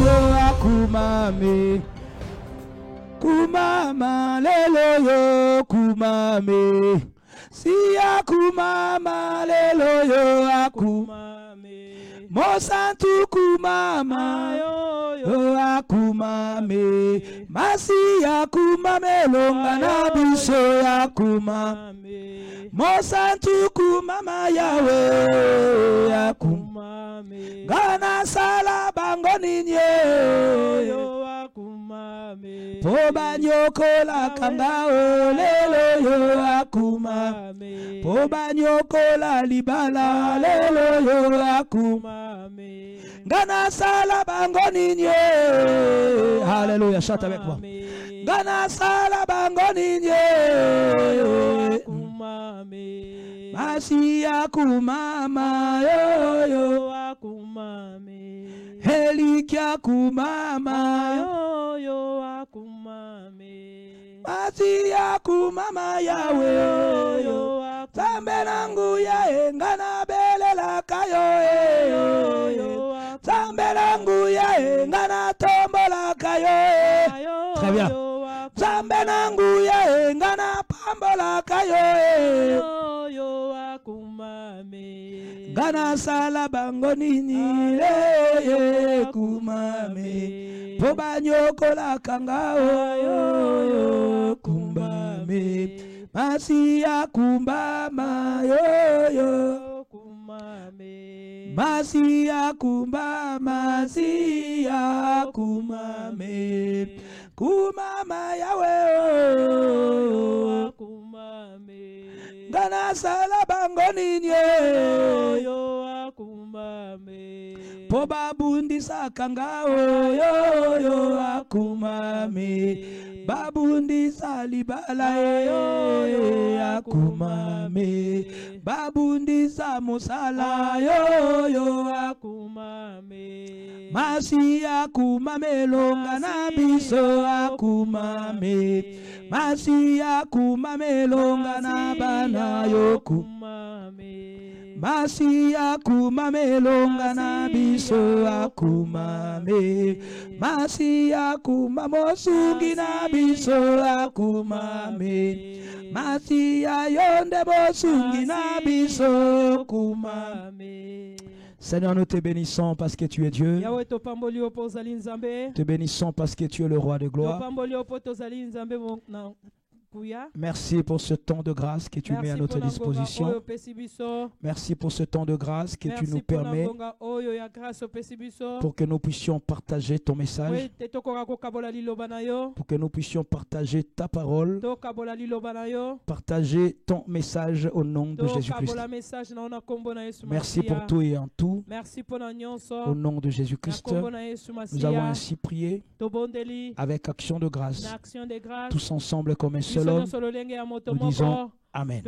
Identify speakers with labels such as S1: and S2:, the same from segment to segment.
S1: yo akumame. Kumama lelo yo kumame. Si akumama lelo yo akumame. Mosantu kumama yo akumame. Masi akumame longa na biso akumame. Mosantu kumama yawe akumame. Gana sala bango ninye yo akumame. Poba nyokola kangao lelo yo akumame. Poba nyokola libala lelo yo akumame. Gana sala bango ninye. Hallelujah, chante avec moi. Gana sala bango ninye akumame. Masi akumama yo yo akumame. Helikia kumama yo yo akumame. Masi akumama yawe yo yo akumame. Zambe nangu ya engana belela kayo yo yo. Zambe nangu ya engana tombola kayo. Très bien. Zambe nangu ya engana pambola kayo yo akumame. Gana sala bango nini le kumame. Poba nyokola kangao yo kumbame. Masi akumbama yo kumame. Masi akumbama si akumame. Kumama yawe akumame. Gana sala bango ninye yo akumame. Poba bundi sakangao yo akumame. Babundi salibala yo akumame. Babundi samusala yo akumame. Masi akumame longa na biso akumame. Masi akumame longa na bana yo kumame. Masi akumame longa na biso akumame. Masi akumamo sungi na biso akumame. Masi ayonde bosungi na biso kumame. Seigneur, nous te bénissons parce que tu es Dieu. Te bénissons parce que tu es le roi de gloire. Merci pour ce temps de grâce que tu mets à notre disposition. Merci pour ce temps de grâce que tu nous permets pour que nous puissions partager ton message, pour que nous puissions partager ta parole, partager ton message au nom de Jésus-Christ. Merci pour tout et en tout. Au nom de Jésus-Christ, nous avons ainsi prié avec action de grâce, tous ensemble comme un seul homme. Nous disons Amen.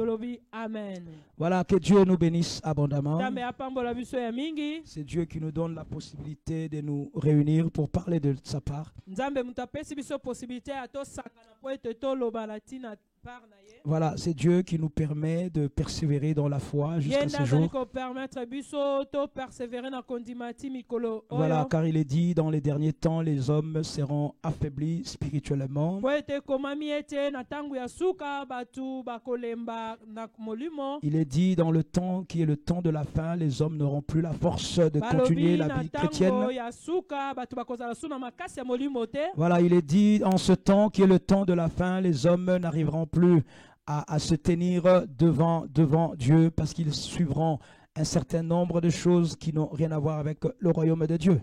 S1: Voilà, que Dieu nous bénisse abondamment. C'est Dieu qui nous donne la possibilité de nous réunir pour parler de sa part. Voilà, c'est Dieu qui nous permet de persévérer dans la foi jusqu'à ce jour. Voilà, car il est dit dans les derniers temps, les hommes seront affaiblis spirituellement. Il est dit dans le temps qui est le temps de la fin, les hommes n'auront plus la force de continuer la vie chrétienne. Voilà, il est dit en ce temps qui est le temps de la fin, les hommes n'arriveront plus à se tenir devant Dieu parce qu'ils suivront un certain nombre de choses qui n'ont rien à voir avec le royaume de Dieu.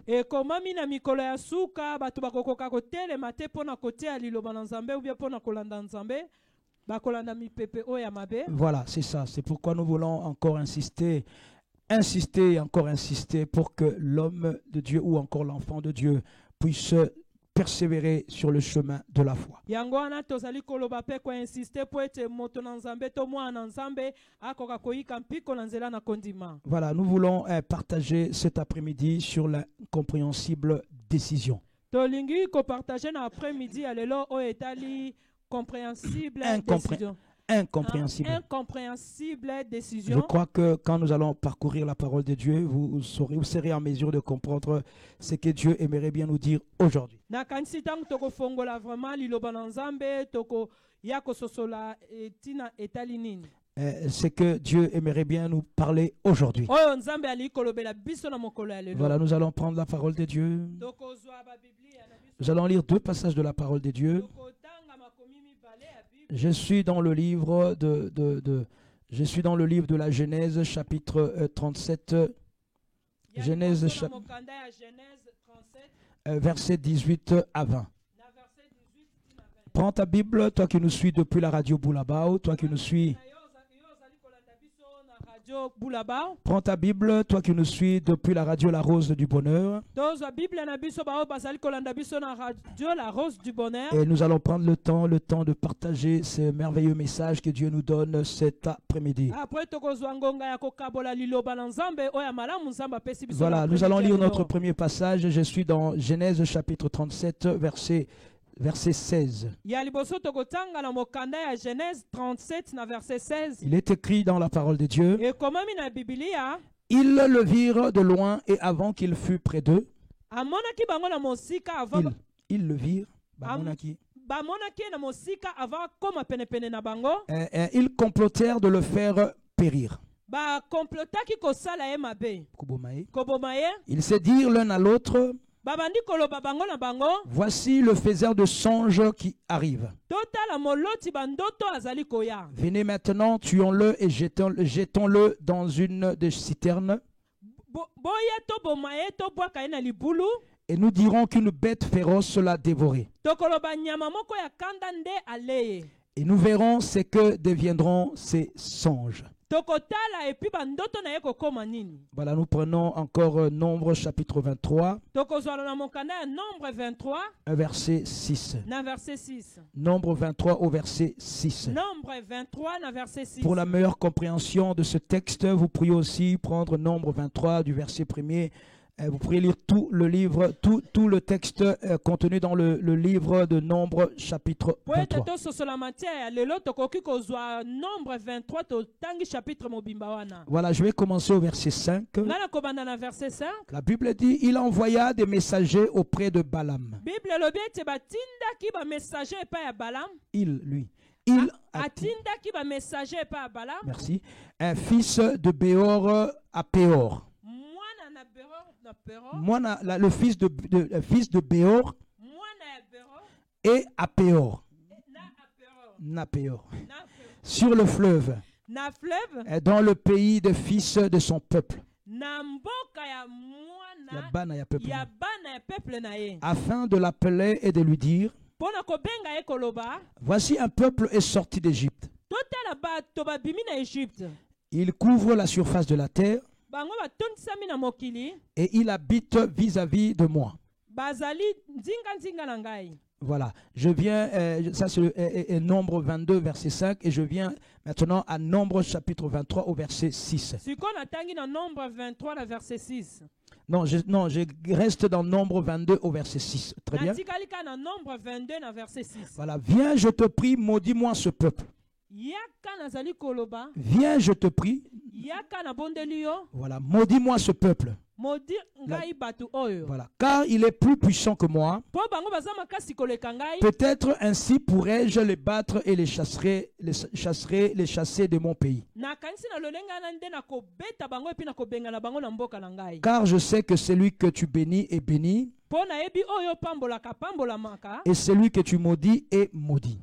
S1: Voilà, c'est ça. C'est pourquoi nous voulons encore insister et encore insister pour que l'homme de Dieu ou encore l'enfant de Dieu puisse persévérer sur le chemin de la foi. Voilà, nous voulons partager cet après-midi sur l'incompréhensible décision. incompréhensible.
S2: Incompréhensible
S1: Je
S2: décision.
S1: crois que quand nous allons parcourir la parole de Dieu, vous serez en mesure de comprendre ce que Dieu aimerait bien nous dire aujourd'hui.
S2: Nakanisi tangu toko fongola vraiment liloba na Nzambe toko ya kososola tina etali nini.
S1: Ce que Dieu aimerait bien nous parler aujourd'hui.
S2: Oyo Nzambe ali kolobela biso na mokolo ya lelo.
S1: Voilà, nous allons prendre la parole de Dieu.
S2: Toko zwa ba Biblia na biso.
S1: Nous allons lire 2 passages de la parole de Dieu.
S2: Toko tanga makomi mibale ya Bible.
S1: Je suis dans le livre je suis dans le livre de la Genèse, chapitre 37,
S2: Ya
S1: Genèse,
S2: liboso na mokanda ya Genèse 37
S1: versets 18 à 20.
S2: na verset 18 tina 20.
S1: Prends ta Bible, toi qui nous suis depuis la radio Boulabao, toi qui nous suis. Prends ta Bible, toi qui nous suis depuis la radio La Rose du Bonheur. Et nous allons prendre le temps de partager ce merveilleux message que Dieu nous donne cet après-midi. Voilà, nous allons lire notre premier passage. Je suis dans Genèse chapitre 37, verset 16. Il est écrit dans la parole de Dieu. Ils le virent de loin et avant qu'il fût près d'eux. Ils le virent. Ils complotèrent de le faire périr. Ils se dirent l'un à l'autre. Voici le faiseur de songes qui arrive. Venez maintenant, tuons-le et jetons-le dans une des citernes. Et nous dirons qu'une bête féroce l'a dévoré. Et nous verrons ce que deviendront ces songes. Voilà, nous prenons encore Nombre chapitre 23, verset 6. Nombre 23 au verset 6. Pour la meilleure compréhension de ce texte, vous pourriez aussi prendre Nombre 23 du verset 1er. Vous pourriez lire tout le livre, tout le texte contenu dans le livre de Nombre chapitre 23. Voilà, je vais commencer au verset 5. La Bible dit, il envoya des messagers auprès de Balaam. Merci. Un fils de Béor à Péor. Le fils de Béor et à Péor. Sur le fleuve, dans le pays des fils de son peuple. Afin de l'appeler et de lui dire, voici un peuple est sorti d'Égypte. Il couvre la surface de la terre. Et il habite vis-à-vis de moi. Voilà, je viens, ça c'est Nombre 22, verset 5, et je viens maintenant à Nombre chapitre 23 au verset 6. Non, je reste dans Nombre 22 au verset 6. Très bien. Voilà, viens, je te prie, maudis-moi ce peuple. Viens, je te prie. Voilà, maudis-moi ce peuple. Voilà, car il est plus puissant que moi. Peut-être ainsi pourrais-je les battre et les chasser de mon pays. Car je sais que celui que tu bénis est béni. Et celui que tu maudis est maudit.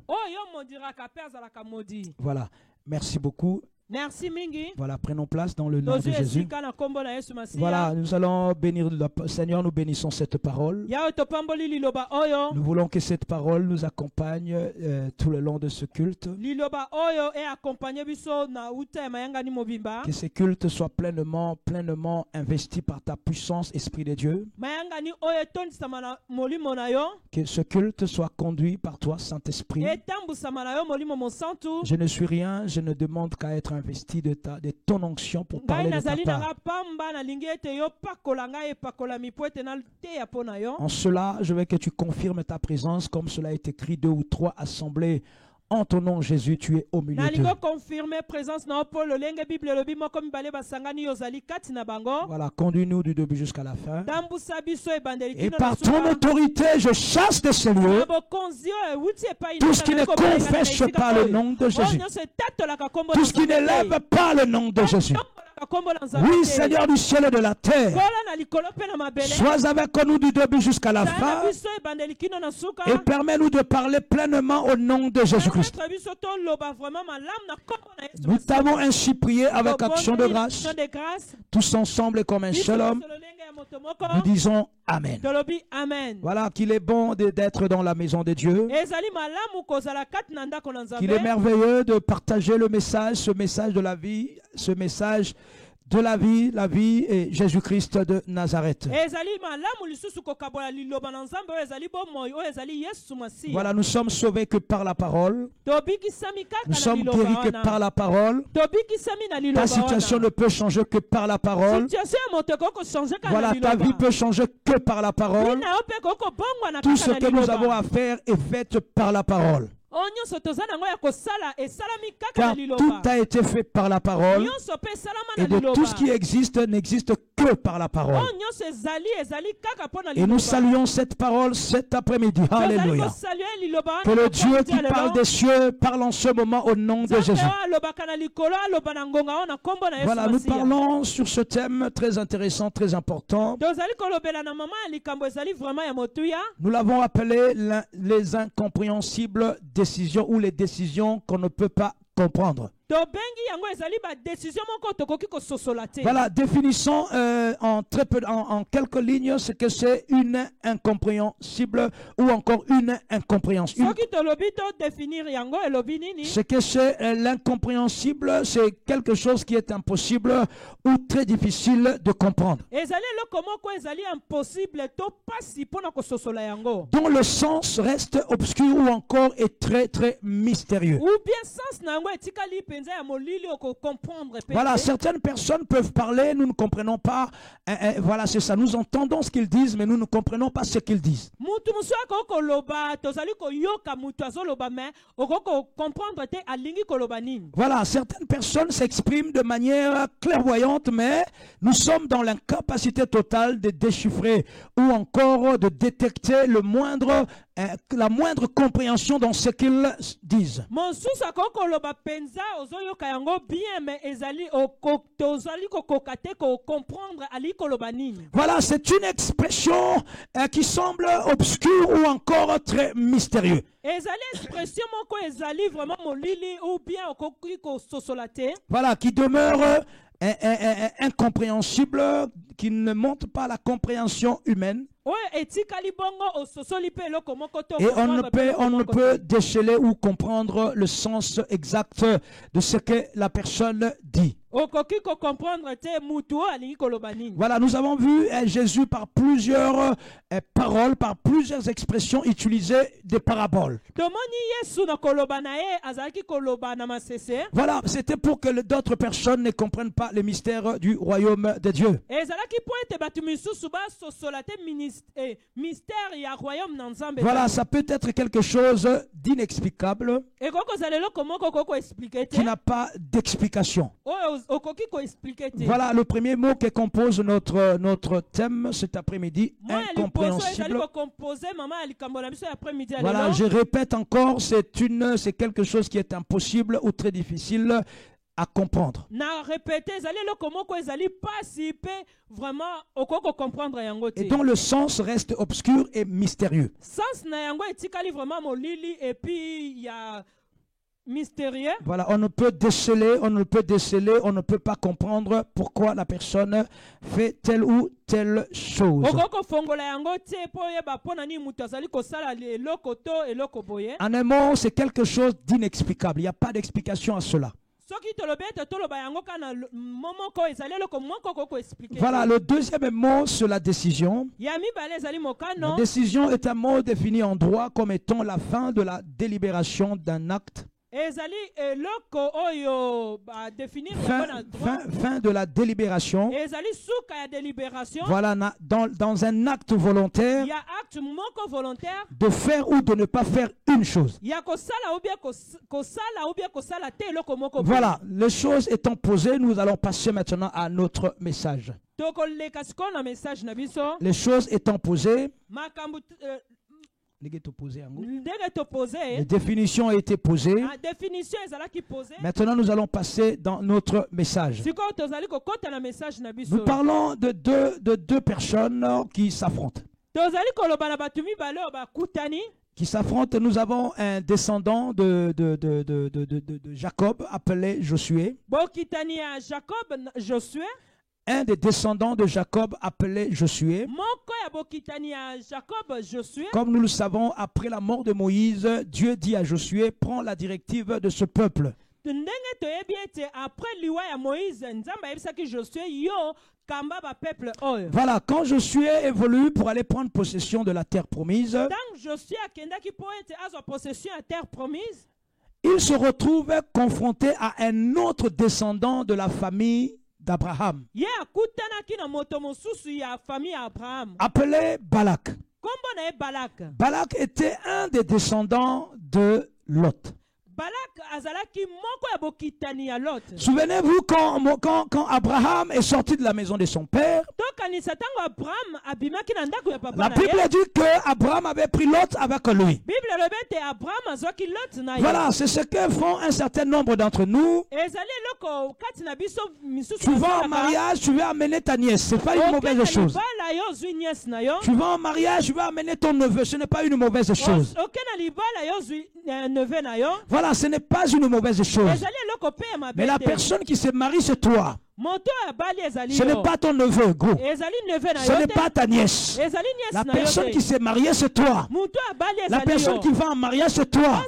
S1: Voilà, merci beaucoup.
S2: Merci Mingi.
S1: Voilà, prenons place dans le nom de Jésus. Voilà, nous allons bénir le Seigneur, nous bénissons cette parole. Nous voulons que cette parole nous accompagne tout le long de ce culte. Que ce culte soit pleinement investi par ta puissance, Esprit de Dieu. Que ce culte soit conduit par toi, Saint-Esprit. Je ne suis rien, je ne demande qu'à être investi de ton onction pour parler de ta part. En cela, je veux que tu confirmes ta présence comme cela est écrit, 2 ou 3 assemblés en ton nom, Jésus, tu es au milieu d'eux.
S2: nalingo confirmer présence na po lolenge bible lobi moko mibale basangani ozali kati na bango.
S1: Voilà, conduis-nous du début jusqu'à la fin.
S2: Dambusa biso ebandeli
S1: Et
S2: kino
S1: par ton autorité, je chasse de ces lieux
S2: na bokonzi oyo ewuti epai
S1: tout ce qui ne confesse pas le nom de Jésus, tout ce qui n'élève pas le nom de Jésus. Oui, Seigneur du ciel et de la terre, sois avec nous du début jusqu'à la fin et permets-nous de parler pleinement au nom de Jésus-Christ. Nous t'avons ainsi prié avec action de grâce, tous ensemble et comme un seul homme. Nous disons Amen. Voilà qu'il est bon d'être dans la maison de Dieu, qu'il est merveilleux de partager le message, ce message de la vie, ce message de la vie et Jésus-Christ de Nazareth. Voilà, nous sommes sauvés que par la parole. Nous sommes guéris que par la parole. Ta situation ne peut changer que par la parole. Voilà, ta vie peut changer que par la parole. Tout ce que nous avons à faire est fait par la parole. Car tout a été fait par la parole et de tout ce qui existe n'existe que par la parole. Et nous saluons cette parole cet après-midi. Alléluia. Que le Dieu qui parle des cieux parle en ce moment au nom de Jésus. Voilà, nous parlons sur ce thème très intéressant, très important. Nous l'avons appelé les incompréhensibles décisions ou les décisions qu'on ne peut pas comprendre. Voilà, définissons en quelques lignes ce que c'est une incompréhensible ou encore une incompréhension. Ce que c'est l'incompréhensible, c'est quelque chose qui est impossible ou très difficile de comprendre, dont le sens reste obscur ou encore est très très mystérieux. Voilà, certaines personnes peuvent parler, nous ne comprenons pas. Voilà, c'est ça. Nous entendons ce qu'ils disent, mais nous ne comprenons pas ce qu'ils disent. Voilà, certaines personnes s'expriment de manière clairvoyante, mais nous sommes dans l'incapacité totale de déchiffrer ou encore de détecter la moindre compréhension dans ce qu'ils disent. Voilà, c'est une expression qui semble obscure ou encore très mystérieuse. Voilà, qui demeure incompréhensible, qui ne montre pas la compréhension humaine. Et on ne peut déceler ou comprendre le sens exact de ce que la personne dit. Voilà, nous avons vu Jésus par plusieurs paroles, par plusieurs expressions utiliser des paraboles. Voilà, c'était pour que d'autres personnes ne comprennent pas les mystères du royaume de Dieu. Voilà, ça peut être quelque chose d'inexplicable qui n'a pas d'explication. Voilà le premier mot que compose notre thème cet après-midi, incompréhensible. Voilà, je répète encore, c'est quelque chose qui est impossible ou très difficile à comprendre. Et dont le sens reste obscur et mystérieux. Voilà, on ne peut déceler, on ne peut pas comprendre pourquoi la personne fait telle ou telle chose. En un mot, c'est quelque chose d'inexplicable. Il n'y a pas d'explication à cela. Voilà, le deuxième mot, c'est la décision. La décision est un mot défini en droit comme étant la fin de la délibération d'un acte.
S2: ezali eloko oyo ba définir la bonne droit.
S1: Fin de la délibération.
S2: Ezali suka ya délibération.
S1: Voilà, dans un acte volontaire,
S2: Il y a acte moko volontaire.
S1: de faire ou de ne pas faire une chose.
S2: Il y a kosala ou bien kosala te eloko moko.
S1: Voilà, les choses étant posées, nous allons passer maintenant à notre message.
S2: Tokoleka siko na message na biso.
S1: Les choses étant posées,
S2: Makambu
S1: ndenge topose yango.
S2: ndenge topose.
S1: Les définitions ont été posées.
S2: La définition ezalaki posée.
S1: Maintenant, nous allons passer dans notre message.
S2: Siko tozali kokota na message na biso.
S1: Nous parlons de deux personnes qui s'affrontent.
S2: Tozali koloba na batu mibale oyo bakutani.
S1: Qui s'affrontent. Nous avons un descendant de Jacob appelé Josué.
S2: Bokitani ya Jacob Josué.
S1: Un des descendants de Jacob appelé Josué.
S2: Moko ya bokitani ya Jacob Josué.
S1: Comme nous le savons, après la mort de Moïse, Dieu dit à Josué, prends la directive de ce peuple.
S2: Ndenge toyebi ete après liwa ya Moïse Nzamba yebisaki Josué yo kamba ba peuple oyo.
S1: Voilà, quand Josué évolue pour aller prendre possession de la terre promise,
S2: Donc Josué akendaki po ete azwa possession ya terre promise.
S1: il se retrouve confronté à un autre descendant de la famille d'Abraham,
S2: Ye akutanaki na moto mosusu ya famille ya Abraham.
S1: appelé Balak.
S2: Kombo na ye Balak.
S1: Balak était un des descendants de Lot.
S2: Balak azalaki moko ya bokitani ya Lot.
S1: Souvenez-vous quand Abraham est sorti de la maison de son père,
S2: Tokanisa tango Abraham abimaki na ndako ya papa
S1: la
S2: na ye.
S1: Bible dit que Abraham avait pris Lot avec lui.
S2: Bible elobi ete Abraham azwaki Lot na ye.
S1: Voilà, c'est ce que font un certain nombre d'entre nous.
S2: Ezali eloko kati na biso misusu.
S1: Tu vas en mariage, tu veux amener ta nièce. Ce n'est pas une mauvaise chose.
S2: Libala yo zwi nièce na yo.
S1: Tu vas en mariage, tu veux amener ton neveu. Ce n'est pas une mauvaise chose.
S2: Okena libala yo zwi neveu na yo.
S1: Voilà, ce n'est pas une mauvaise chose.
S2: Ezali eloko pe ya mabe.
S1: Mais la personne qui se marie, c'est toi.
S2: Moto ya bali ezali yo.
S1: Ce n'est pas ton neveu, gros.
S2: Ezali neveu na yo.
S1: Ce n'est pas ta nièce.
S2: Ezali nièce
S1: La
S2: na yo.
S1: personne qui s'est mariée, c'est toi.
S2: Moto ya bali ezali
S1: La personne qui va en mariage, c'est toi.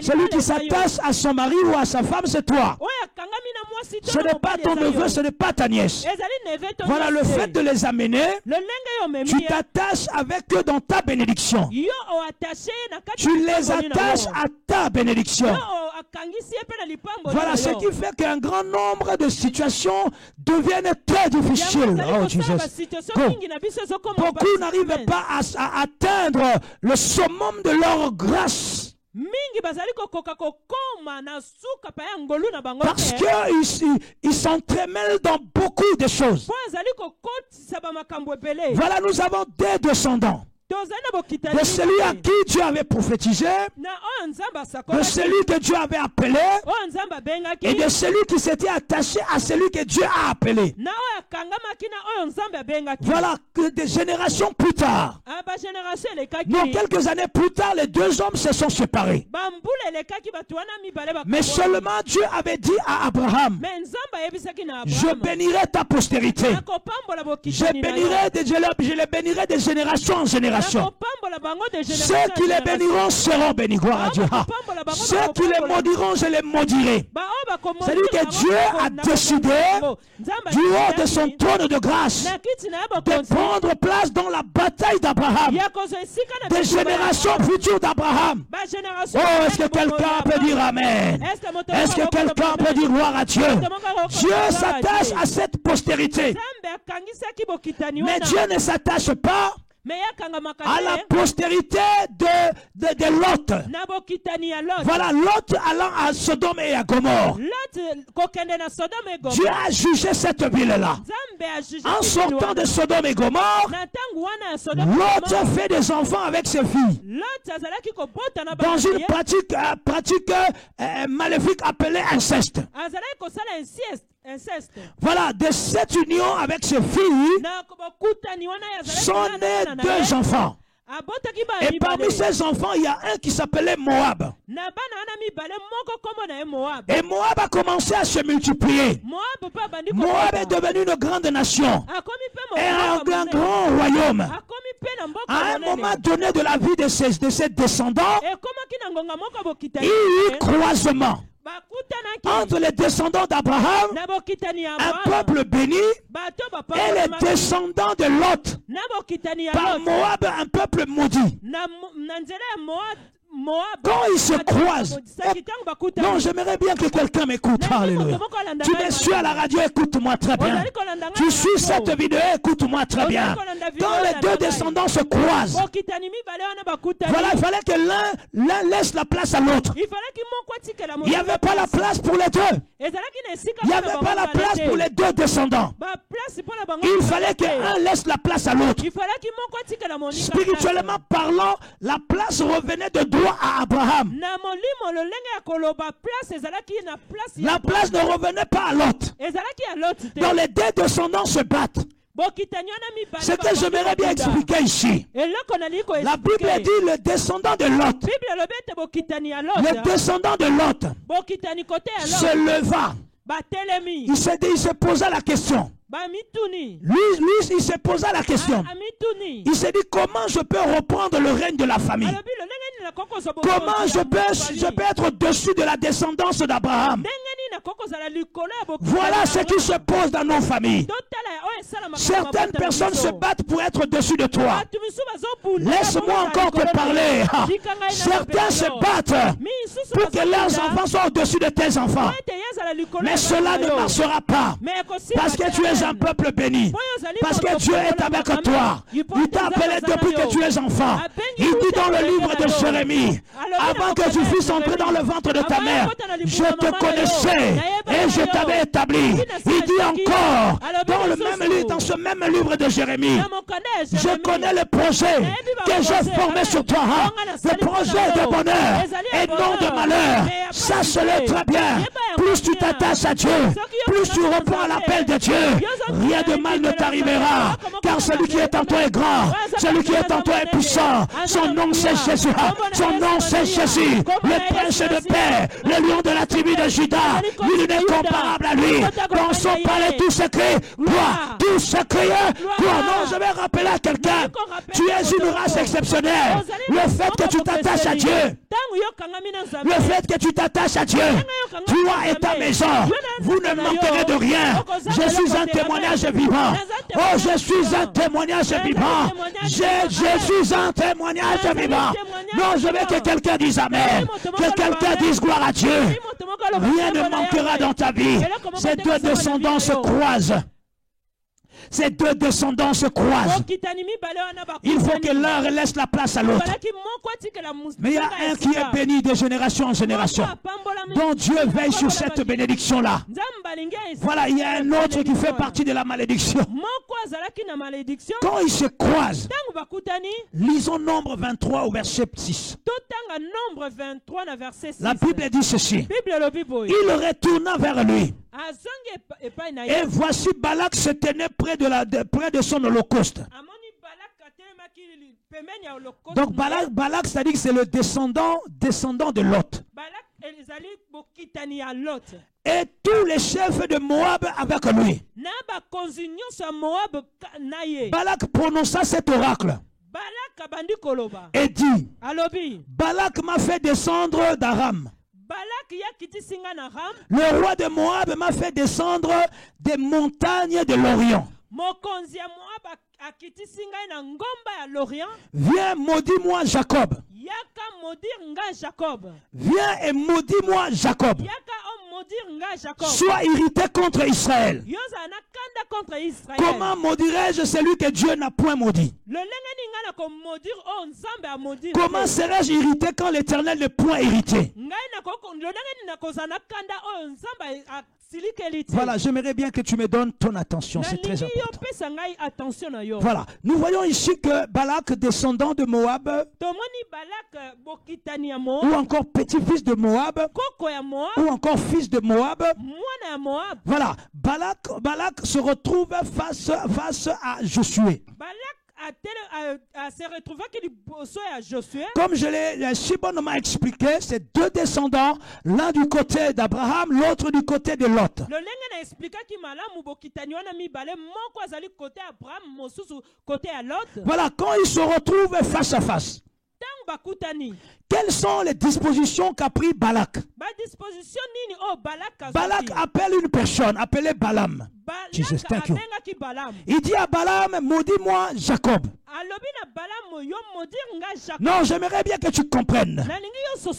S1: Celui qui s'attache à son mari ou à sa femme, c'est toi. Ce n'est pas ton neveu, ce n'est pas ta nièce. Voilà, le fait de les amener, tu t'attaches avec eux dans ta bénédiction. Tu les attaches à ta bénédiction. Voilà ce qui fait qu'un grand nombre de situations deviennent très difficiles. Oh, Jesus. Beaucoup n'arrivent pas à atteindre le summum de leur grâce. Parce qu'ils s'entremêlent dans beaucoup de choses. Voilà, nous avons des descendants. De celui à qui Dieu avait prophétisé, de celui que Dieu avait appelé, et de celui qui s'était attaché à celui que Dieu a appelé. Voilà, que des générations plus tard, non, quelques années plus tard, les deux hommes se sont séparés. Mais seulement Dieu avait dit à Abraham, je bénirai ta postérité. Je les bénirai de génération en génération. Ceux qui les béniront seront bénis, gloire à Dieu. Ceux qui les maudiront, je les maudirai. C'est-à-dire que Dieu a décidé, du haut de son trône de grâce, de prendre place dans la bataille d'Abraham, des générations futures d'Abraham. Oh, est-ce que quelqu'un peut dire Amen? Est-ce que quelqu'un peut dire gloire à Dieu? Dieu s'attache à cette postérité. Mais Dieu ne s'attache pas à la postérité de Lot. Voilà, Lot allant à Sodome et à Gomorre. Dieu a jugé cette ville-là. En sortant de Sodome et Gomorre, Lot fait des enfants avec ses filles. Dans une pratique maléfique appelée inceste. Voilà, de cette union avec ses filles sont nés deux enfants. Et parmi ces enfants, il y a un qui s'appelait Moab. Et Moab a commencé à se multiplier. Moab est devenu une grande nation et un grand royaume. À un moment donné de la vie de ses descendants, il y a eu croisement entre les descendants d'Abraham, un peuple béni, et les descendants de Lot, par Moab, un peuple maudit. Quand ils se croisent, non, j'aimerais bien que quelqu'un m'écoute. Alléluia. Tu me suis à la radio, écoute-moi très bien. Tu suis cette vidéo, écoute-moi très bien. Quand les deux descendants se croisent, voilà, il fallait que l'un laisse la place à l'autre. Il n'y avait pas la place pour les deux. Il n'y avait pas la place pour les deux descendants. Il fallait qu'un laisse la place à l'autre. Spirituellement parlant, la place revenait de droit à Abraham. La place ne revenait pas à Lot. Donc les deux descendants se battent. Ce que j'aimerais bien expliquer ici, la Bible dit le descendant de Lot. Le descendant de Lot se leva. Il se posa la question. Lui, il se posa la question. Il s'est dit, comment je peux reprendre le règne de la famille? Comment je peux être au-dessus de la descendance d'Abraham? Voilà ce qui se pose dans nos familles. Certaines personnes se battent pour être au-dessus de toi. Laisse-moi encore te parler. Certains se battent pour que leurs enfants soient au-dessus de tes enfants. Mais cela ne marchera pas. Parce que tu es un peuple béni. Parce que Dieu est avec toi. Il t'a appelé depuis que tu es enfant. Il dit dans le livre de Jérémie, avant que tu fusses entré dans le ventre de ta mère, je te connaissais et je t'avais établi. Il dit encore dans ce même livre de Jérémie, je connais le projet que j'ai formé sur toi, le projet de bonheur et non de malheur. Sache-le très bien. Plus tu t'attaches à Dieu, plus tu reprends l'appel de Dieu, rien de mal ne t'arrivera, car celui qui est en toi est grand, celui qui est en toi est puissant. Son nom c'est Jésus, son nom c'est Jésus, le prince de paix, le lion de la tribu de Juda. Nul n'est comparable à lui. Dans son palais tout s'écrit gloire, tout s'écrie gloire. Non, je vais rappeler à quelqu'un, tu es une race exceptionnelle. Le fait que tu t'attaches à Dieu, le fait que tu t'attaches à Dieu, toi et ta maison, vous ne manquerez de rien. Je suis un témoignage vivant. Oh, je suis un témoignage vivant. Je suis un témoignage vivant. Non, je veux que quelqu'un dise Amen. Que quelqu'un dise gloire à Dieu. Rien ne manquera dans ta vie. Ces deux descendants se croisent. Ces deux descendants se croisent. Il faut que l'un laisse la place à l'autre. Mais il y a un qui est béni de génération en génération. Donc Dieu veille sur cette bénédiction-là. Voilà, il y a un autre qui fait partie de la malédiction. Quand ils se croisent, lisons Nombre 23 au verset 6. La Bible dit ceci. Il retourna vers lui. Et voici Balak se tenait près de son holocauste. Donc Balak, c'est-à-dire que c'est le descendant de Lot. Et tous les chefs de Moab avec lui. Balak prononça cet oracle et dit, Balak m'a fait descendre d'Aram. Le roi de Moab m'a fait descendre des montagnes de l'Orient. Viens, maudis-moi Jacob. Viens et maudis-moi Jacob. Sois irrité contre Israël. Comment maudirais-je celui que Dieu n'a point maudit? Comment serais-je irrité quand l'Éternel n'est point irrité? Voilà, j'aimerais bien que tu me donnes ton attention, c'est très important. Voilà, nous voyons ici que Balak, descendant de Moab, ou encore petit-fils de Moab, ou encore fils de Moab, voilà, Balak se retrouve face à Josué. Comme Shibon m'a expliqué, c'est deux descendants, l'un du côté d'Abraham, l'autre du côté de Lot. Voilà, quand ils se retrouvent face à face, quelles sont les dispositions qu'a pris Balak? Balak appelle une personne appelée Balaam. Jesus, thank you. Il dit à Balaam, maudis-moi Jacob. Non, j'aimerais bien que tu comprennes.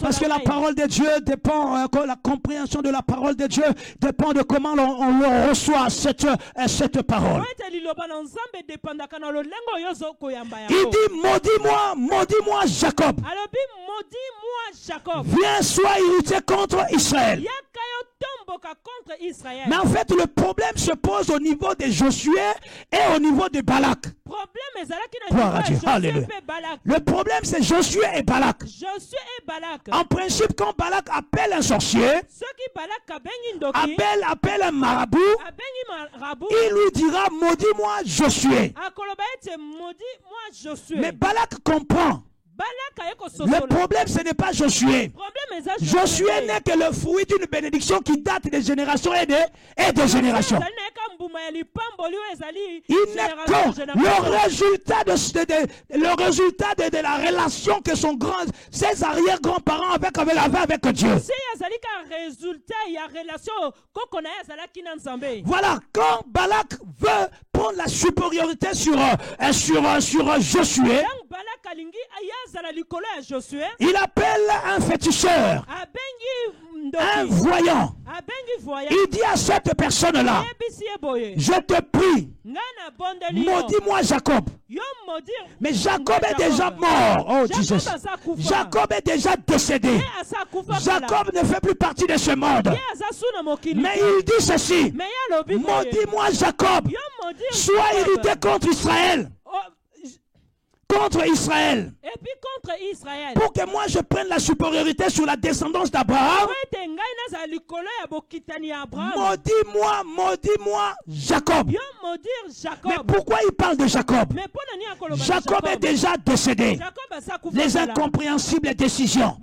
S1: Parce que la parole de Dieu dépend, la compréhension de la parole de Dieu dépend de comment on reçoit cette parole. Il dit, maudis-moi Jacob. Viens, sois irrité contre Israël. Mais en fait, le problème se pose au niveau de Josué et au niveau de Balak. Gloire à Dieu. Alléluia. Le problème, c'est Josué et Balak. En principe, quand Balak appelle un sorcier, appelle un marabout, il lui dira, maudis-moi Josué. Mais Balak comprend. Le problème, ce n'est pas Josué. Josué n'est que le fruit d'une bénédiction qui date des générations et des générations. Il n'est que le résultat de la relation que ses arrière-grands-parents avaient avec Dieu. Voilà, quand Balak veut prendre la supériorité sur Josué, il appelle un féticheur, un voyant. Il dit à cette personne-là, je te prie, maudis-moi Jacob. Mais Jacob est déjà mort. Oh Jesus. Jacob est déjà décédé. Jacob ne fait plus partie de ce monde. Mais il dit ceci, maudis-moi Jacob. Sois irrité contre Israël. Contre Israël.
S2: Et puis contre Israël.
S1: Pour que moi je prenne la supériorité sur la descendance d'Abraham. Maudis-moi Jacob. Mais pourquoi il parle de Jacob? Jacob est déjà décédé. Les incompréhensibles décisions.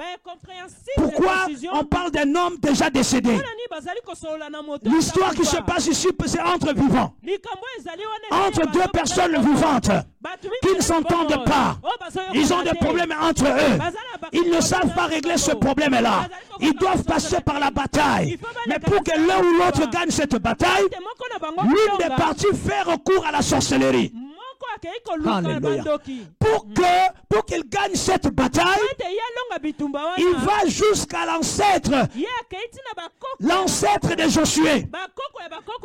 S1: Pourquoi on parle d'un homme déjà décédé? L'histoire qui se passe ici, c'est entre vivants. Entre deux personnes vivantes qui ne s'entendent pas. Ils ont des problèmes entre eux. Ils ne savent pas régler ce problème-là. Ils doivent passer par la bataille. Mais pour que l'un ou l'autre gagne cette bataille, l'une des parties fait recours à la sorcellerie. Alléluia. Pour qu'il gagne cette bataille, il va jusqu'à l'ancêtre de Josué,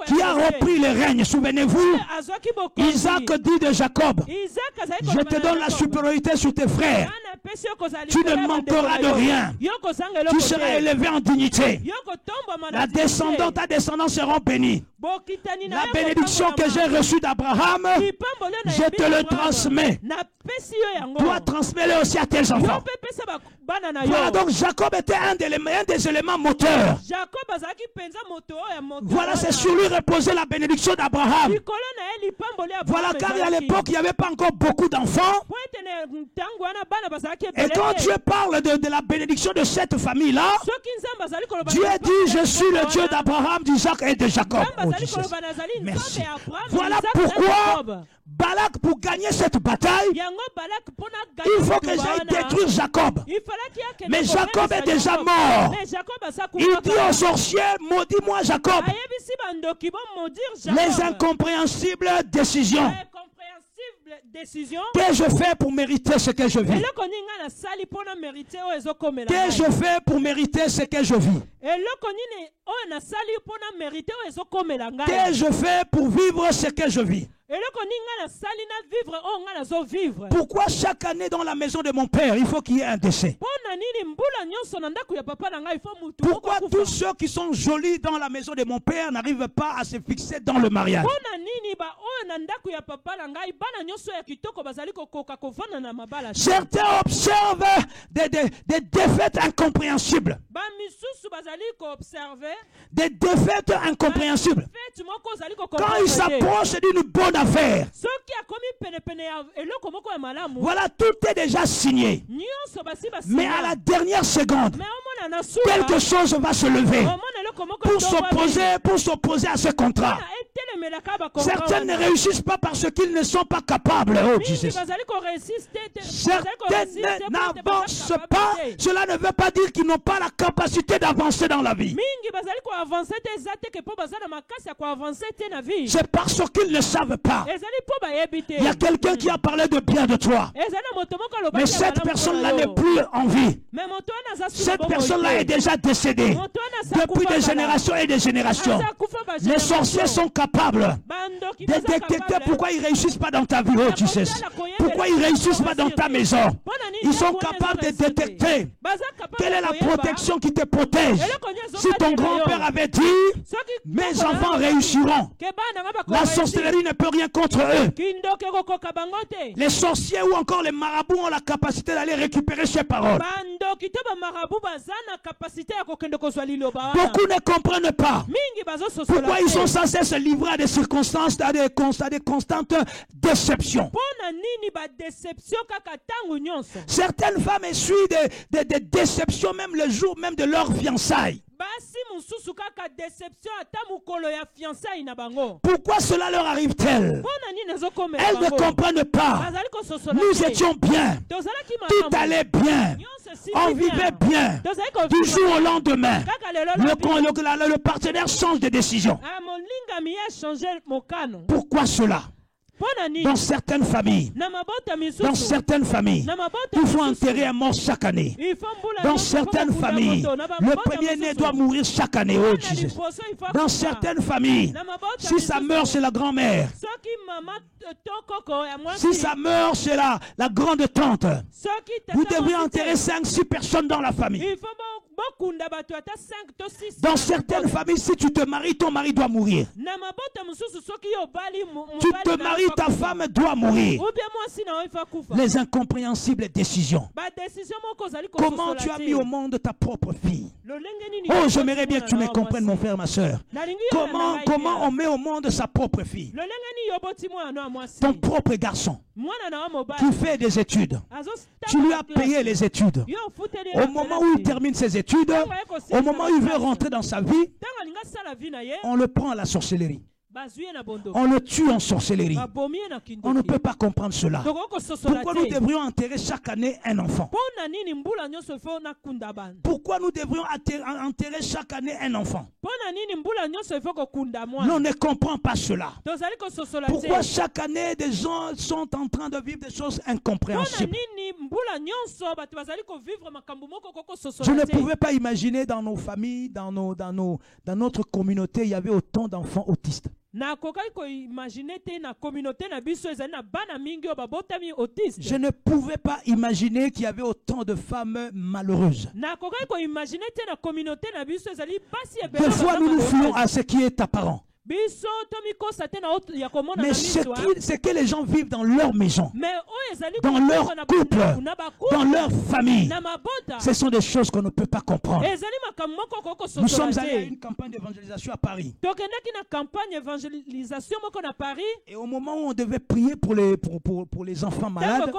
S1: qui a repris le règne. Souvenez-vous, Isaac dit de Jacob, je te donne la supériorité sur tes frères. Tu ne manqueras de rien. Tu seras élevé en dignité. Ta descendance seront bénis. La bénédiction que j'ai reçue d'Abraham, je te le transmets. Toi, transmets-le aussi à tes enfants. Voilà, donc Jacob était un des éléments moteurs. Voilà, c'est sur lui reposait la bénédiction d'Abraham. Voilà, car à l'époque, il n'y avait pas encore beaucoup d'enfants. Et quand Dieu parle de la bénédiction de cette famille-là, Dieu dit, je suis le Dieu d'Abraham, d'Isaac et de Jacob. Oh, merci. Voilà pourquoi Balak, pour gagner cette bataille, il faut que j'aille détruire Jacob. Mais Jacob est déjà mort. Il dit aux sorciers, maudis-moi Jacob. Les incompréhensibles décisions. Que je fais pour mériter ce que je vis? Que je fais pour mériter ce que je vis? Que je fais pour vivre ce que je vis? Pourquoi chaque année dans la maison de mon père, il faut qu'il y ait un décès? Pourquoi tous ceux qui sont jolis dans la maison de mon père n'arrivent pas à se fixer dans le mariage? Certains observent des défaites incompréhensibles. Des défaites incompréhensibles. Quand ils s'approchent d'une bonne affaire, voilà, tout est déjà signé. Mais à la dernière seconde, quelque chose va se lever pour s'opposer à ce contrat. Certaines ne réussissent pas parce qu'ils ne sont pas capables. Oh Jésus. Certaines n'avancent pas. Cela ne veut pas dire qu'ils n'ont pas la capacité d'avancer dans la vie. C'est parce qu'ils ne savent pas. Il y a quelqu'un qui a parlé de bien de toi. Mais cette personne-là n'est plus en vie. Cette personne-là est déjà décédée. Depuis des générations et des générations. Les sorciers sont capables de détecter pourquoi ils ne réussissent pas dans ta vie. Oh Jesus. Pourquoi ils ne réussissent pas dans ta maison. Ils sont capables de détecter quelle est la protection qui te protège. Si ton grand-père avait dit, mes enfants réussiront. La sorcellerie ne peut rien contre eux. Les sorciers ou encore les marabouts ont la capacité d'aller récupérer ces paroles. Beaucoup ne comprennent pas pourquoi ils sont censés se livrer à des circonstances, à des constantes déceptions. Certaines femmes essuient des déceptions même le jour même de leur fiançailles. Pourquoi cela leur arrive-t-il? Elles ne comprennent pas. Nous étions bien. Tout allait bien. On vivait bien. Du jour au lendemain, le partenaire change de décision. Pourquoi cela? Dans certaines familles, il faut enterrer un mort chaque année. Dans certaines familles, le premier-né doit mourir chaque année. Oh Jésus. Dans certaines familles, si ça meurt, c'est la grand-mère. Si ça meurt, c'est la grande tante. Vous devrez enterrer 5-6 personnes dans la famille. Dans certaines familles, si tu te maries, ton mari doit mourir. Tu te maries, ta femme doit mourir. Les incompréhensibles décisions. Comment tu as mis au monde ta propre fille? Oh, j'aimerais bien que tu me comprennes, mon frère, ma soeur. Comment on met au monde sa propre fille? Ton propre garçon qui fait des études. Tu lui as payé les études. Au moment où il termine ses études, au moment où il veut rentrer dans sa vie, on le prend à la sorcellerie. On le tue en sorcellerie. On ne peut pas comprendre cela. Pourquoi nous devrions enterrer chaque année un enfant? Pourquoi nous devrions enterrer chaque année un enfant? On ne comprend pas cela. Pourquoi chaque année des gens sont en train de vivre des choses incompréhensibles? Je ne pouvais pas imaginer dans nos familles, dans notre communauté, il y avait autant d'enfants autistes. Je ne pouvais pas imaginer qu'il y avait autant de femmes malheureuses. Des fois, nous nous fions à ce qui est apparent. Mais ce que les gens vivent dans leur maison, dans leur couple, dans leur famille, ce sont des choses qu'on ne peut pas comprendre. Nous sommes allés à une campagne d'évangélisation à Paris. Et au moment où on devait prier pour les enfants malades,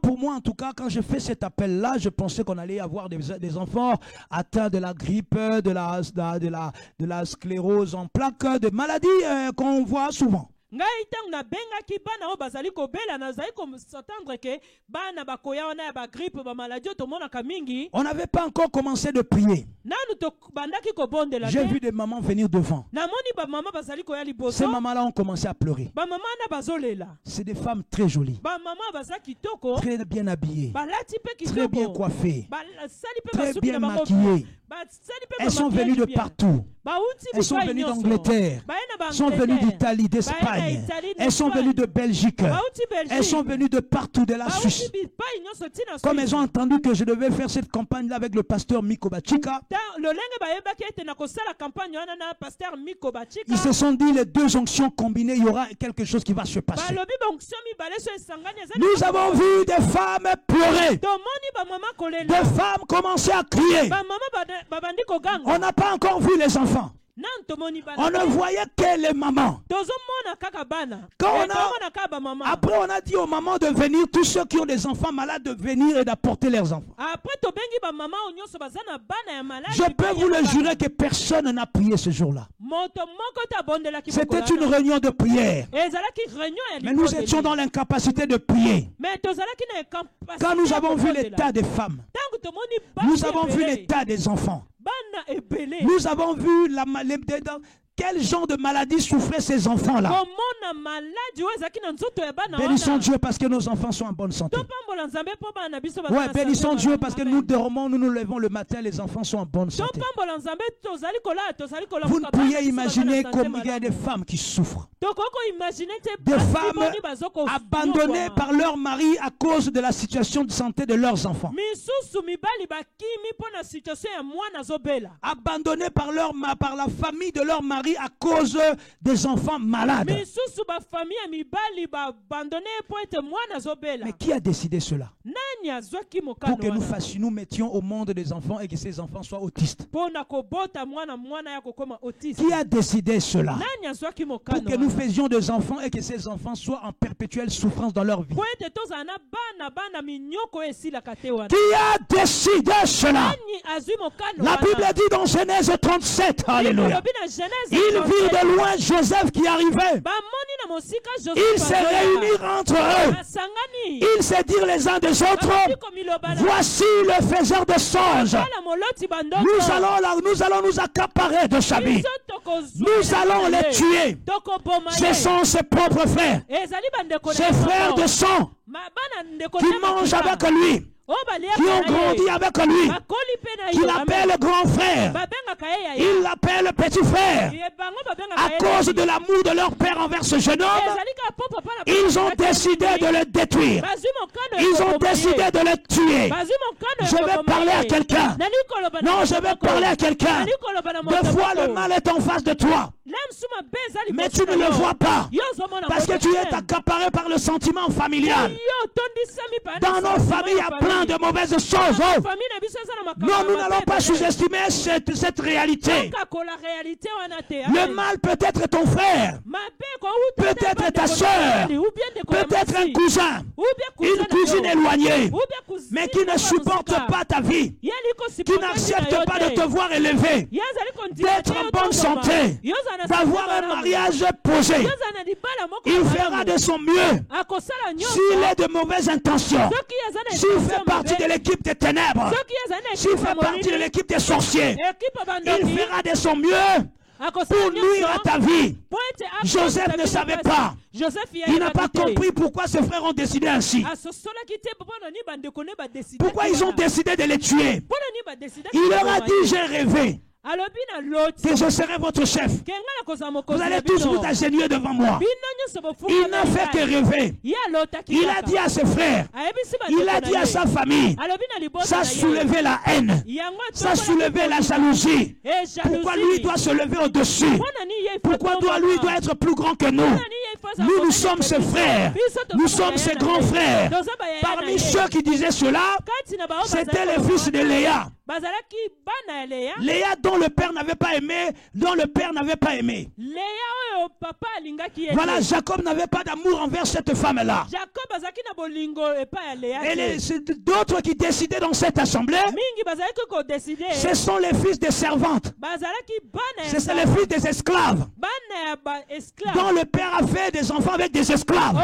S1: pour moi en tout cas, quand je fais cet appel-là, je pensais qu'on allait avoir des enfants atteints de la grippe, de la sclérose en plaques, de maladies qu'on voit souvent. On n'avait pas encore commencé de prier. J'ai vu des mamans venir devant. Ces mamans-là ont commencé à pleurer. C'est des femmes très jolies, très bien habillées, très bien coiffées, très bien maquillées. Elles sont venues de partout. Elles sont venues d'Angleterre. Elles sont venues d'Italie, d'Espagne. Elles sont venues de Belgique. Elles sont venues de partout, de la Suisse. Comme elles ont entendu que je devais faire cette campagne-là avec le pasteur Miko Bachika, ils se sont dit, les deux onctions combinées, il y aura quelque chose qui va se passer. Nous avons vu des femmes pleurer. Des femmes commencer à crier. On n'a pas encore vu les enfants. On ne voyait que les mamans. Après on a dit aux mamans de venir, tous ceux qui ont des enfants malades de venir et d'apporter leurs enfants. Je peux vous le jurer que personne n'a prié ce jour-là. C'était une réunion de prière. Mais nous étions dans l'incapacité de prier. Quand nous avons vu l'état des femmes, nous avons vu l'état des enfants, nous avons vu quel genre de maladie souffraient ces enfants-là. Bénissons Dieu parce que nos enfants sont en bonne santé. Ouais, bénissons Dieu parce que nous dormons, nous nous levons le matin, les enfants sont en bonne santé. Vous ne pourriez imaginer combien il y a des femmes qui souffrent. Des femmes abandonnées par leur mari à cause de la situation de santé de leurs enfants. Abandonnées par la famille de leur mari à cause des enfants malades. Mais qui a décidé cela? Pour que nous mettions au monde des enfants et que ces enfants soient autistes. Qui a décidé cela? Pour que nous faisions des enfants et que ces enfants soient en perpétuelle souffrance dans leur vie. Qui a décidé cela? La Bible dit dans Genèse 37, alléluia. Ils virent de loin Joseph qui arrivait. Ils se réunirent entre eux. Ils se dirent les uns des autres, voici le faiseur de songes. Nous allons nous accaparer de sa vie. Nous allons les tuer. Ce sont ses propres frères. Ses frères de sang qui mangent avec lui, qui ont grandi avec lui, qui l'appellent grand frère, il l'appelle petit frère. À cause de l'amour de leur père envers ce jeune homme, ils ont décidé de le détruire. Ils ont décidé de le tuer. Je vais parler à quelqu'un. Non, je vais parler à quelqu'un. Des fois, le mal est en face de toi, mais tu ne le vois pas parce que tu es accaparé par le sentiment familial. Dans nos familles, il y a plein de mauvaises choses. Non, nous n'allons pas sous-estimer cette réalité. Le mal peut être ton frère, peut-être ta soeur, peut-être un cousin, une cousine éloignée, mais qui ne supporte pas ta vie, qui n'accepte pas de te voir élevé, d'être en bonne santé, d'avoir un mariage posé. Il fera de son mieux. S'il est de mauvaises intentions, s'il fait partie de l'équipe des ténèbres, s'il fait partie de l'équipe des sorciers, il fera de son mieux pour nuire à ta vie. Joseph ne savait pas. Il n'a pas compris pourquoi ses frères ont décidé ainsi. Pourquoi ils ont décidé de les tuer. Il leur a dit, j'ai rêvé que je serai votre chef. Vous allez tous vous agenouiller devant moi. Il n'a fait que rêver. Il a dit à ses frères, il a dit à sa famille, ça soulevait la haine, ça soulevait la jalousie. Pourquoi lui doit se lever au-dessus? Pourquoi lui doit être plus grand que nous? Nous sommes ses frères, nous sommes ses grands frères. Parmi ceux qui disaient cela, c'était les fils de Léa. Léa dont le père n'avait pas aimé, Voilà, Jacob n'avait pas d'amour envers cette femme-là. Et d'autres qui décidaient dans cette assemblée, ce sont les fils des servantes. Ce sont les fils des esclaves. Dont le père a fait des enfants avec des esclaves.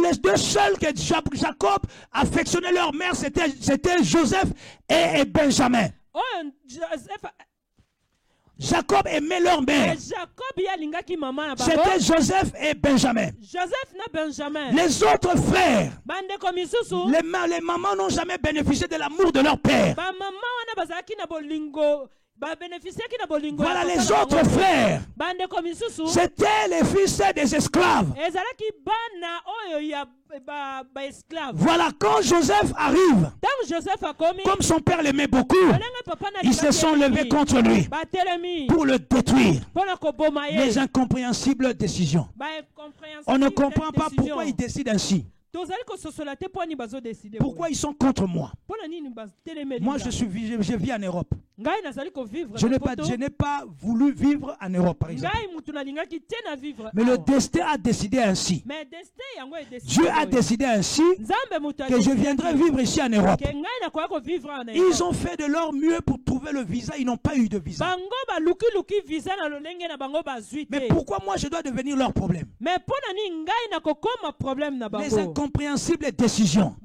S1: Les deux seuls que Jacob affectionnait leur mère, c'était Joseph et Benjamin. Jacob aimait leur mère. C'était Joseph et Benjamin. Les autres frères, les mamans n'ont jamais bénéficié de l'amour de leur père. Voilà les autres frères. C'était les fils des esclaves. Voilà, quand Joseph arrive, comme son père l'aimait beaucoup, ils se sont levés contre lui pour le détruire. Les incompréhensibles décisions. On ne comprend pas pourquoi ils décident ainsi. Pourquoi ils sont contre moi? Moi, je vis en Europe. Je n'ai pas voulu vivre en Europe, par exemple. Mais le destin a décidé ainsi. Dieu a décidé ainsi que je viendrai vivre ici en Europe. Ils ont fait de leur mieux pour trouver le visa. Ils n'ont pas eu de visa. Mais pourquoi moi je dois devenir leur problème? Les incompréhensibles décisions.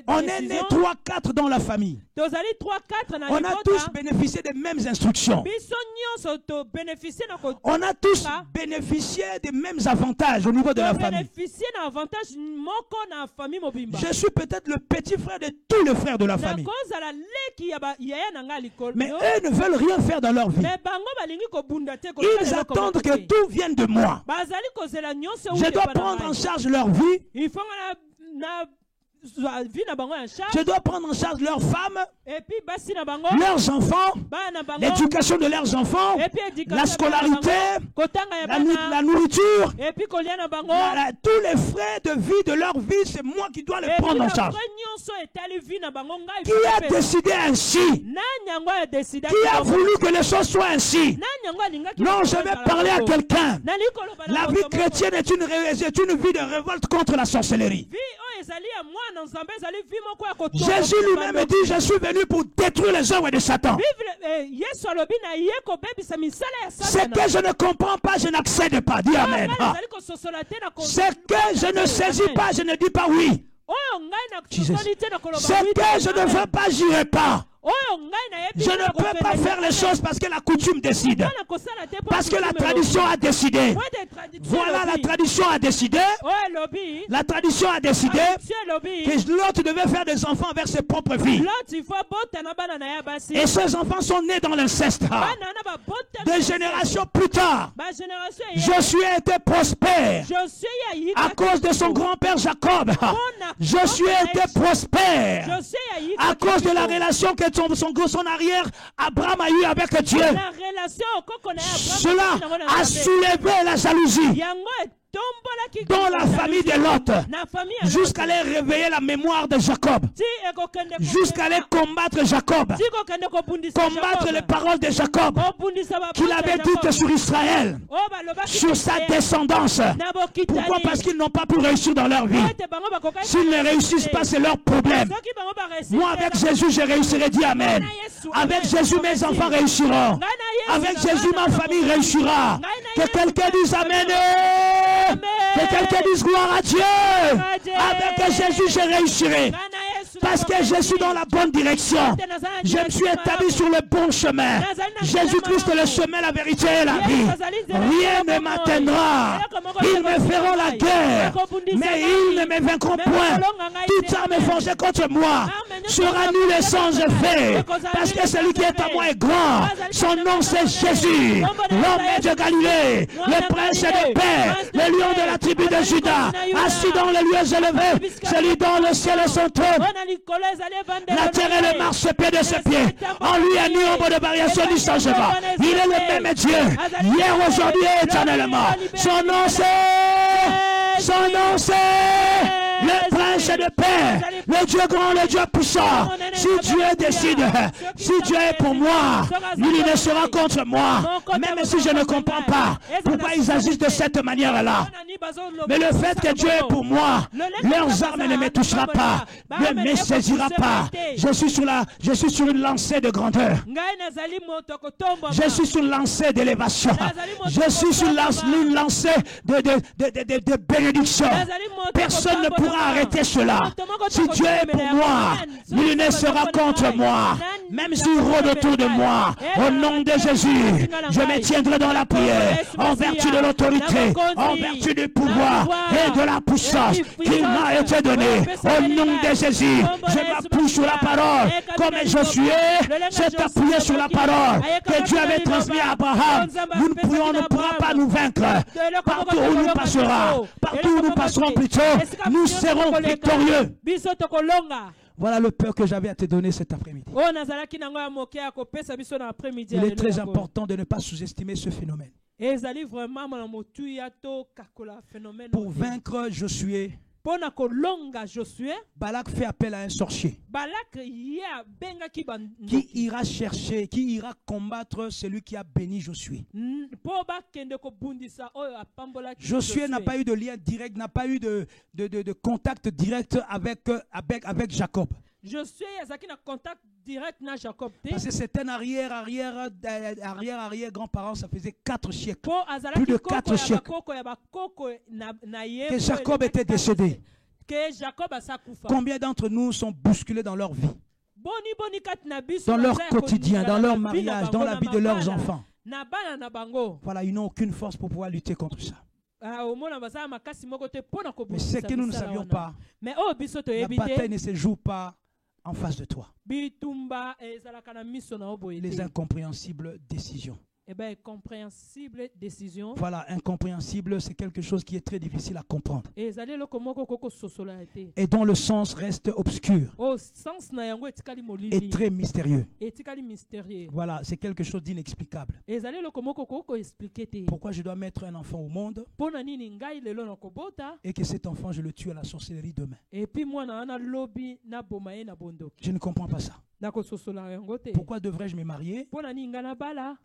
S1: On est né 3-4 dans la famille. On a tous bénéficié des mêmes instructions. On a tous bénéficié des mêmes avantages au niveau de la famille. Je suis peut-être le petit frère de tous les frères de la famille. Mais eux ne veulent rien faire dans leur vie. Ils attendent que tout vienne de moi. Je dois prendre en charge leur vie. Je dois prendre en charge leurs femmes, leurs enfants, l'éducation de leurs enfants, la scolarité, la nourriture, tous les frais de vie de leur vie, c'est moi qui dois les prendre en charge. Qui a décidé ainsi? Qui a voulu que les choses soient ainsi? Non, je vais parler à quelqu'un. La vie chrétienne est une vie de révolte contre la sorcellerie. Jésus lui-même dit, je suis venu pour détruire les œuvres de Satan. Ce que je ne comprends pas, je n'accède pas. Dis Amen. Ce que je ne saisis pas, je ne dis pas oui. Ce que je ne veux pas, j'irai pas. Je ne peux pas faire les choses parce que la coutume décide. Parce que la tradition a décidé. Voilà, la tradition a décidé. La tradition a décidé que l'autre devait faire des enfants avec ses propres filles. Et ces enfants sont nés dans l'inceste. Des générations plus tard, Josué était prospère à cause de son grand-père Jacob. Josué était prospère à cause de la relation que son arrière Abraham a eu avec Dieu. Cela a soulevé la jalousie dans la famille de Lot, jusqu'à aller réveiller la mémoire de Jacob, jusqu'à aller combattre Jacob, combattre les paroles de Jacob qu'il avait dites sur Israël, sur sa descendance. Pourquoi? Parce qu'ils n'ont pas pu réussir dans leur vie. S'ils ne réussissent pas, c'est leur problème. Moi, avec Jésus, je réussirai. Dis Amen. Avec Jésus, mes enfants réussiront. Avec Jésus, ma famille réussira. Que quelqu'un dise Amen. Que quelqu'un dise gloire à Dieu. Avec Jésus, je réussirai. Parce que je suis dans la bonne direction. Je me suis établi sur le bon chemin. Jésus-Christ est le chemin, la vérité et la vie. Rien ne m'atteindra. Ils me feront la guerre, mais ils ne me vaincront point. Toute arme forgée contre moi sera nulle et sans effet. Parce que celui qui est à moi est grand. Son nom c'est Jésus, l'homme de Galilée, le prince de paix, le lion de la tribu de Juda, assis dans les lieux élevés, celui dont le ciel est son trône. La terre est le marchepied de ses pieds. En lui, il n'y a ni ombre de variation ni changement. Il est le même Dieu, hier, aujourd'hui et éternellement. Son nom c'est le prince de paix, le Dieu grand, le Dieu puissant. Si Dieu décide, si Dieu est pour moi, nul ne sera contre moi. Même si je ne comprends pas pourquoi ils agissent de cette manière-là. Mais le fait que Dieu est pour moi, leurs armes ne me touchera pas, ne me saisira pas. Je suis sur une lancée de grandeur. Je suis sur une lancée d'élévation. Je suis sur une lancée de bénédiction. Personne ne pourra arrêter cela. Si Dieu est pour moi, nul ne sera contre moi. Même s'il rôde autour de moi, au nom de Jésus, je me tiendrai dans la prière, en vertu de l'autorité, en vertu du pouvoir et de la puissance qui m'a été donnée. Au nom de Jésus, je m'appuie sur la parole, comme Josué s'est appuyé sur la parole que Dieu avait transmise à Abraham. On ne pourra pas nous vaincre. Partout où nous passerons, partout où nous passerons plutôt, nous serons victorieux. Voilà le peur que j'avais à te donner cet après-midi. Il est très important de ne pas sous-estimer ce phénomène. Pour vaincre Josué,
S2: Pona kolonga Josué,
S1: Balak fait appel à un sorcier
S2: Balak ya benga
S1: qui
S2: kibandoki.
S1: ira chercher, qui ira combattre celui qui a béni Josué.
S2: Po ba kende ko bundisa oyo apambola ki
S1: Josué n'a pas eu de lien direct, n'a pas eu de contact direct avec Jacob.
S2: Josué yazaki na contact direct na Jacob te.
S1: Parce que c'est un arrière grand-parent, ça faisait 4 siècles.
S2: Po azalaki
S1: Plus de
S2: koko
S1: 4
S2: ya
S1: siècles
S2: bakoko ya bakoko na ye.
S1: que Jacob était décédé.
S2: Que Jacob asakufa.
S1: Combien d'entre nous sont bousculés dans leur vie,
S2: Boni kat na biso
S1: dans leur
S2: baza ya
S1: quotidien,
S2: koningana
S1: dans
S2: na
S1: leur
S2: vie na
S1: mariage,
S2: bango,
S1: dans la
S2: na
S1: vie de leurs
S2: mabala,
S1: enfants?
S2: na bana na bango.
S1: Voilà, ils n'ont aucune force pour pouvoir lutter contre ça.
S2: Omona baza makasi moko te pona ko
S1: Mais ce que nous ne savions pas,
S2: mais oh biso to
S1: la
S2: yebi
S1: bataille
S2: te
S1: ne se joue pas en face de toi.
S2: bitumba ezalaka na miso na oboye
S1: Les
S2: te.
S1: incompréhensibles décisions.
S2: Eh ben compréhensible décision.
S1: Voilà, incompréhensible, c'est quelque chose qui est très difficile à comprendre
S2: Ezali loko moko koko sosola te.
S1: et dont le sens reste obscur
S2: Oh sens na yango etikali
S1: et
S2: molili.
S1: très mystérieux.
S2: Etikali mystérieux.
S1: Voilà, c'est quelque chose d'inexplicable.
S2: Ezali loko moko koko expliquer te.
S1: Pourquoi je dois mettre un enfant au monde
S2: Pona nini ngai lelo na kobota
S1: et que cet enfant, je le tue à la sorcellerie demain?
S2: et puis mwana wana lobi na bomaye na bondoki.
S1: Je ne comprends pas ça.
S2: Na ko sosola yango te.
S1: Pourquoi devrais-je me marier
S2: Pona nini nga na bala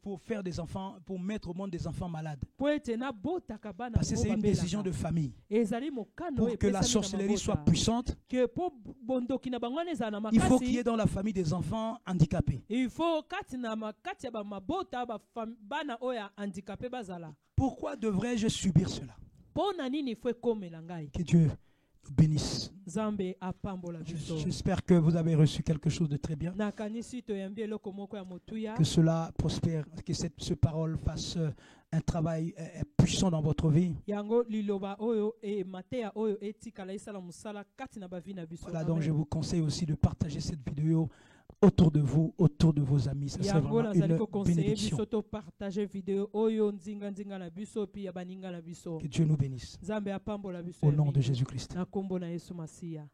S1: pour faire des enfants, pour mettre au monde des enfants malades?
S2: po ete na botaka bana.
S1: Parce que c'est une décision de famille.
S2: Ezali mokano
S1: Pour que la sorcellerie soit puissante,
S2: que po bondoki na bango wana ezala na
S1: il faut qu'il y
S2: makasi.
S1: ait dans la famille des enfants handicapés.
S2: Il faut kati na makati ya ba mabota ba bana oya handicapé bazala.
S1: Pourquoi devrais-je subir cela?
S2: Pona nini faut komela ngai.
S1: Que Dieu nous bénisse.
S2: Zambe apambola biso.
S1: J'espère que vous avez reçu quelque chose de très bien.
S2: Nakanisi to yambi eloko moko ya motuya.
S1: Que cela prospère, que cette parole fasse un travail puissant dans votre vie.
S2: Yango liloba oyo e mateya oyo etikala isala musala kati na bavi na biso.
S1: Voilà, donc je vous conseille aussi de partager cette vidéo autour de vous, autour de vos amis. Ça serait
S2: Yango
S1: vraiment
S2: nazali
S1: une
S2: ko conseiller
S1: bénédiction.
S2: biso to partager vidéo oyo nzinga nzinga na biso pi ya baninga na biso.
S1: Que Dieu nous bénisse.
S2: Zambe apambola biso.
S1: Au
S2: ya
S1: nom de
S2: mingi.
S1: Jésus-Christ.
S2: Na kombo na Yesu Masiya.